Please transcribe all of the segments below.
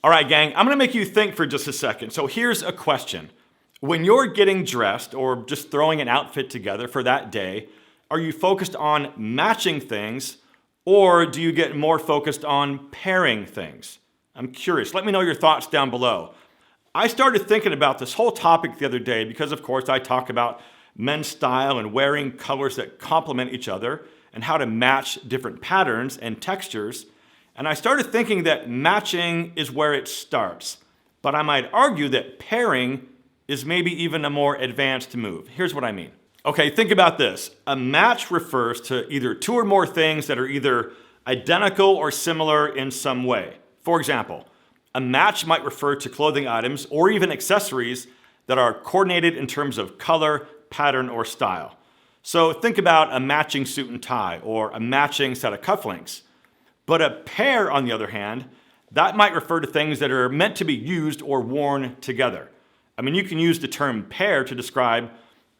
All right, gang, I'm gonna make you think for just a second. So here's a question. When you're getting dressed or just throwing an outfit together for that day, are you focused on matching things or do you get more focused on pairing things? I'm curious. Let me know your thoughts down below. I started thinking about this whole topic the other day because, of course, I talk about men's style and wearing colors that complement each other and how to match different patterns and textures. And I started thinking that matching is where it starts. But I might argue that pairing is maybe even a more advanced move. Here's what I mean. Okay, think about this. A match refers to either two or more things that are either identical or similar in some way. For example, a match might refer to clothing items or even accessories that are coordinated in terms of color, pattern, or style. So think about a matching suit and tie or a matching set of cufflinks. But a pair, on the other hand, that might refer to things that are meant to be used or worn together. I mean, you can use the term pair to describe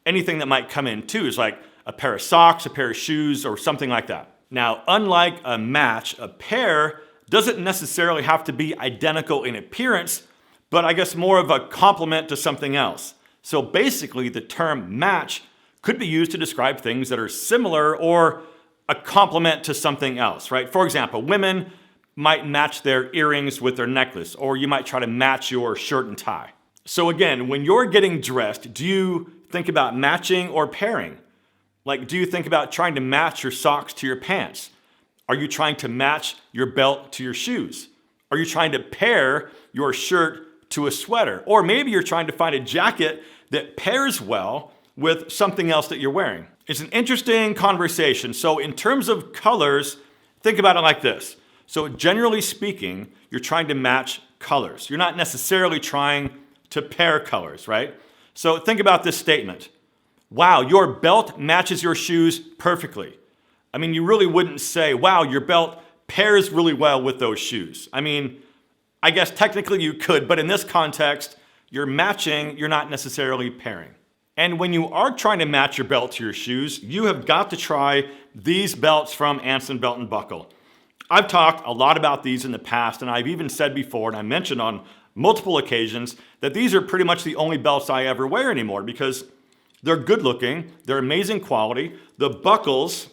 anything that might come in too. It's like a pair of socks, a pair of shoes, or something like that. Now, unlike a match, a pair doesn't necessarily have to be identical in appearance, but I guess more of a complement to something else. So basically, the term match could be used to describe things that are similar or a complement to something else, right? For example, women might match their earrings with their necklace, or you might try to match your shirt and tie. So again, when you're getting dressed, do you think about matching or pairing? Like, do you think about trying to match your socks to your pants? Are you trying to match your belt to your shoes? Are you trying to pair your shirt to a sweater? Or maybe you're trying to find a jacket that pairs well with something else that you're wearing. It's an interesting conversation. So in terms of colors, think about it like this. So generally speaking, you're trying to match colors. You're not necessarily trying to pair colors, right? So think about this statement. Wow, your belt matches your shoes perfectly. I mean, you really wouldn't say, wow, your belt pairs really well with those shoes. I mean, I guess technically you could, but in this context, you're matching, you're not necessarily pairing. And when you are trying to match your belt to your shoes, you have got to try these belts from Anson Belt and Buckle. I've talked a lot about these in the past, and I've even said before, and I mentioned on multiple occasions, that these are pretty much the only belts I ever wear anymore because they're good looking, they're amazing quality, the buckles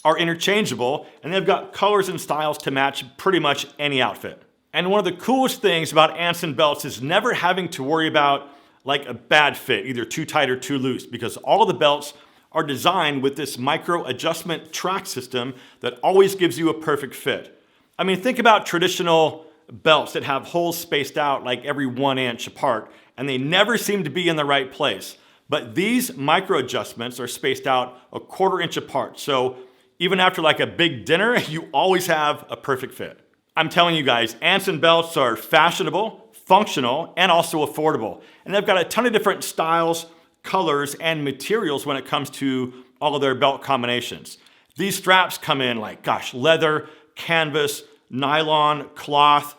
are interchangeable, and they've got colors and styles to match pretty much any outfit. And one of the coolest things about Anson Belts is never having to worry about like a bad fit, either too tight or too loose, because all of the belts are designed with this micro adjustment track system that always gives you a perfect fit. I mean, think about traditional belts that have holes spaced out like every 1 inch apart, and they never seem to be in the right place. But these micro adjustments are spaced out a 1/4 inch apart. So even after like a big dinner, you always have a perfect fit. I'm telling you guys, Anson Belts are fashionable, functional, and also affordable. And they've got a ton of different styles, colors, and materials when it comes to all of their belt combinations. These straps come in like, gosh, leather, canvas, nylon, cloth,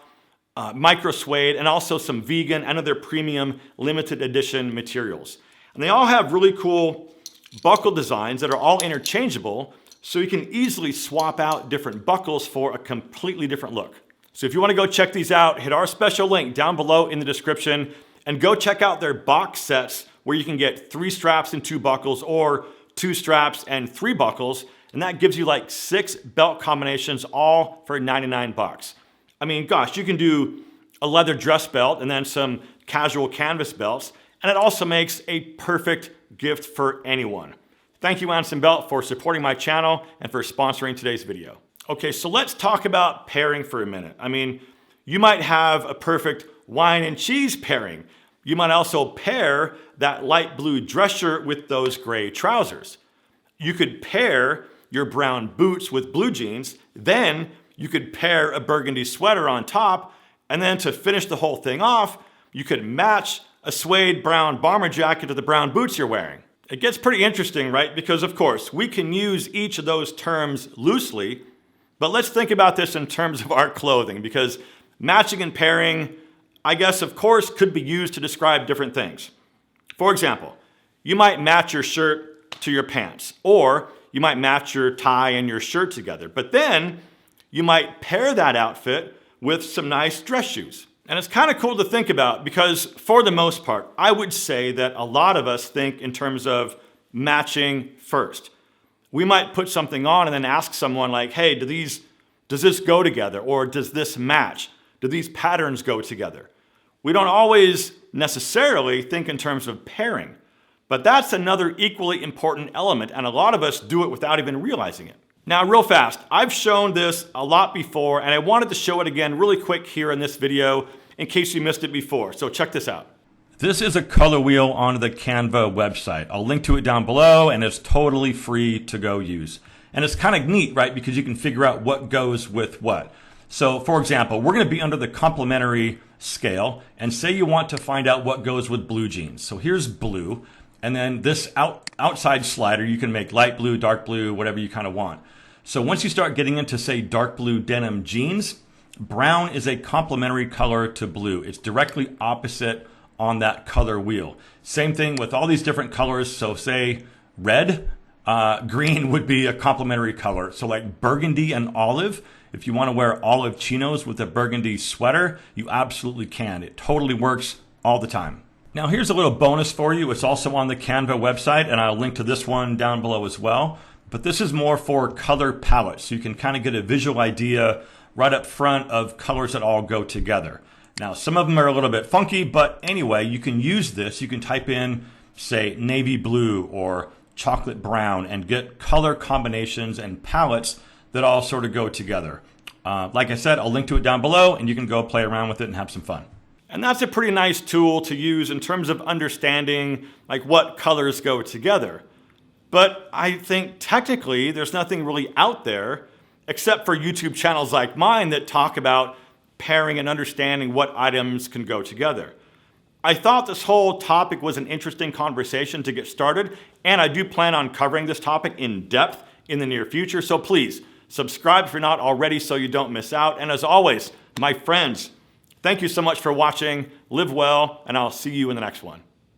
micro suede, and also some vegan and other premium limited edition materials. And they all have really cool buckle designs that are all interchangeable, so you can easily swap out different buckles for a completely different look. So if you want to go check these out, hit our special link down below in the description and go check out their box sets where you can get 3 straps and 2 buckles or 2 straps and 3 buckles. And that gives you like 6 belt combinations, all for 99 bucks. I mean, gosh, you can do a leather dress belt and then some casual canvas belts. And it also makes a perfect gift for anyone. Thank you, Anson Belt, for supporting my channel and for sponsoring today's video. Okay, so let's talk about pairing for a minute. I mean, you might have a perfect wine and cheese pairing. You might also pair that light blue dress shirt with those gray trousers. You could pair your brown boots with blue jeans, then you could pair a burgundy sweater on top, and then to finish the whole thing off, you could match a suede brown bomber jacket to the brown boots you're wearing. It gets pretty interesting, right? Because of course, we can use each of those terms loosely, but let's think about this in terms of our clothing, because matching and pairing, I guess, of course, could be used to describe different things. For example, you might match your shirt to your pants, or you might match your tie and your shirt together, but then you might pair that outfit with some nice dress shoes. And it's kind of cool to think about because for the most part, I would say that a lot of us think in terms of matching first. We might put something on and then ask someone like, hey, does this go together? Or does this match? Do these patterns go together? We don't always necessarily think in terms of pairing, but that's another equally important element, and a lot of us do it without even realizing it. Now, real fast, I've shown this a lot before, and I wanted to show it again really quick here in this video in case you missed it before. So check this out. This is a color wheel on the Canva website. I'll link to it down below, and it's totally free to go use. And it's kind of neat, right? Because you can figure out what goes with what. So for example, we're going to be under the complementary scale, and say you want to find out what goes with blue jeans. So here's blue, and then this outside slider, you can make light blue, dark blue, whatever you kind of want. So once you start getting into, say, dark blue denim jeans, brown is a complementary color to blue. It's directly opposite on that color wheel. Same thing with all these different colors. So say red, green would be a complementary color. So like burgundy and olive, if you want to wear olive chinos with a burgundy sweater, you absolutely can. It totally works all the time. Now here's a little bonus for you. It's also on the Canva website, and I'll link to this one down below as well. But this is more for color palettes, so you can kind of get a visual idea right up front of colors that all go together. Now, some of them are a little bit funky, but anyway, you can use this. You can type in, say, navy blue or chocolate brown and get color combinations and palettes that all sort of go together. Like I said, I'll link to it down below, and you can go play around with it and have some fun. And that's a pretty nice tool to use in terms of understanding like what colors go together. But I think technically there's nothing really out there except for YouTube channels like mine that talk about pairing and understanding what items can go together. I thought this whole topic was an interesting conversation to get started, and I do plan on covering this topic in depth in the near future, so please subscribe if you're not already so you don't miss out. And as always, my friends, thank you so much for watching. Live well, and I'll see you in the next one.